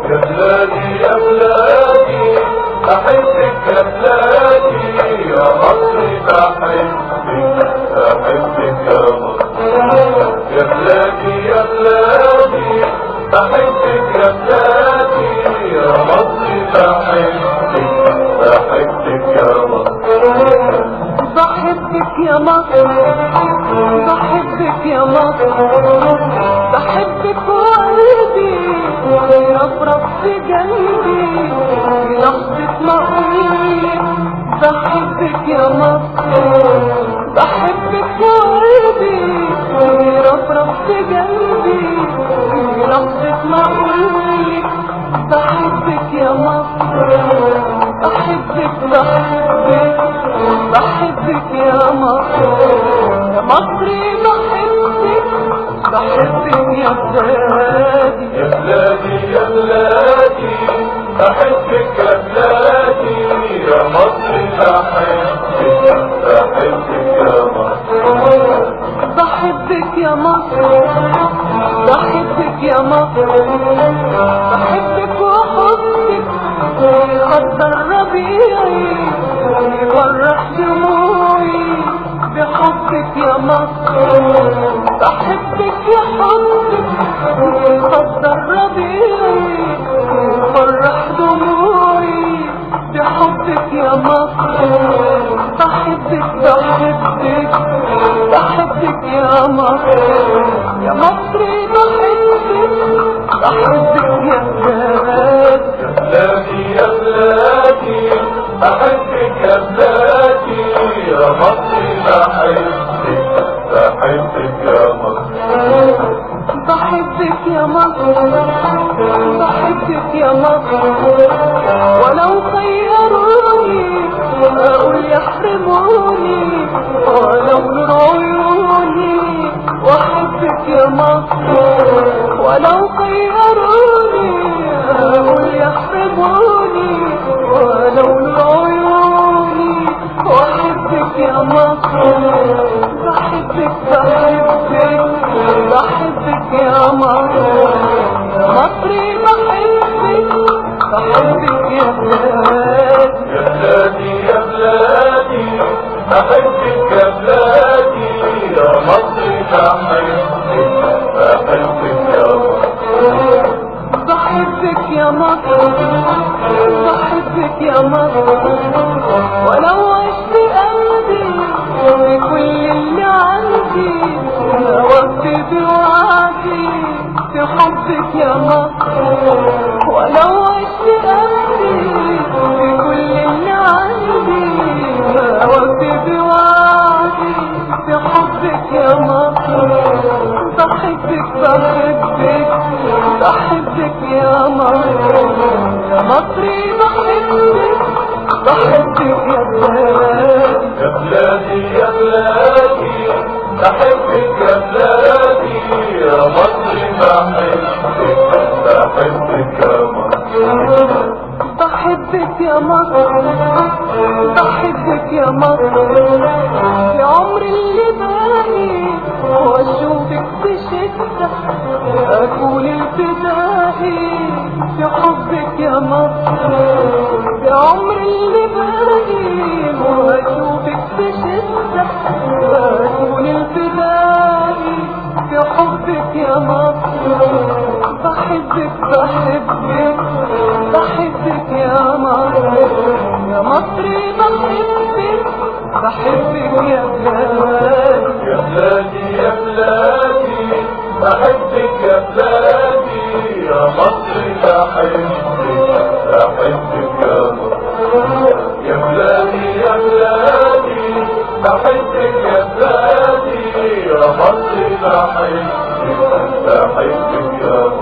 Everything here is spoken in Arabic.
بلادي يا بلادي أحبك يا بلادي يا مصر بحبك يا مصر يا بلادي يا بلادي أحبك يا بلادي يا مصر بحبك يا مصر بحبك يا مصر بحبك يا مصر بحبك وقلبي يرفرف في قلبي في لحظة ما اقولك بحبك يا مصر بحبك وقلبي يرفرف في قلبي في لحظة ما اقولك بحبك يا مصر بحبك بحبك يا مصر يا مصري بحبك يا بلادي يا بلادي يا بلادي أحبك يا بلادي يا مصر بحبك بحبك يا مصر يا مصر بحبك يا مصر بحبك وحبك يقدر ربيعي يفرح دموعي بحبك يا مصر بحبك يا حبك يقدر ربيعي يفرح دموعي بحبك يا مصر بحبك بحبك يا مصر يا مصري بحبك يا بلادي يا بلادي أحبك يا بلادي يا مصر بحبك يا مصر بحبك يا مصر بحبك يا مصر ولو خيروني اقول يحرموني ولو نور عيوني واحبك يا مصر ولو خيروني اقول يحرموني ولو نور عيوني واحبك يا مصر بحبك يا مصر يا مصري بحبك يا بلادي يا بلادي أحبك يا بلادي يا مصر بحبك يا مصر بحبك يا مصر بحبك يا مصر ولو عشت قلبي بكل اللي عندي وفي بوعدي في حبك يا مصر ولو عشت قلبي بكل اللي عندي وفي بوعدي في حبك يا مصر بحبك يا مصر يا مصري بحبك يا بلادي يا بلادي أحبك يا بلادي يا مصر بحبك يا مصر بحبك يا مصر بحبك يا مصر في عمر اللي باقي واشوفك بشدة اكون الفدائي في حبك يا مصر في عمر اللي باقي واشوفك بشدة اكون الفدائي في حبك يا مصر بحبك يا مصر يا مصري بحبك يا بلادي يا بلادي يا بلادي أحبك يا بلادي يا مصر بحبك يا مصر يا بلادي يا بلادي أحبك يا بلادي يا مصر بحبك يا مصر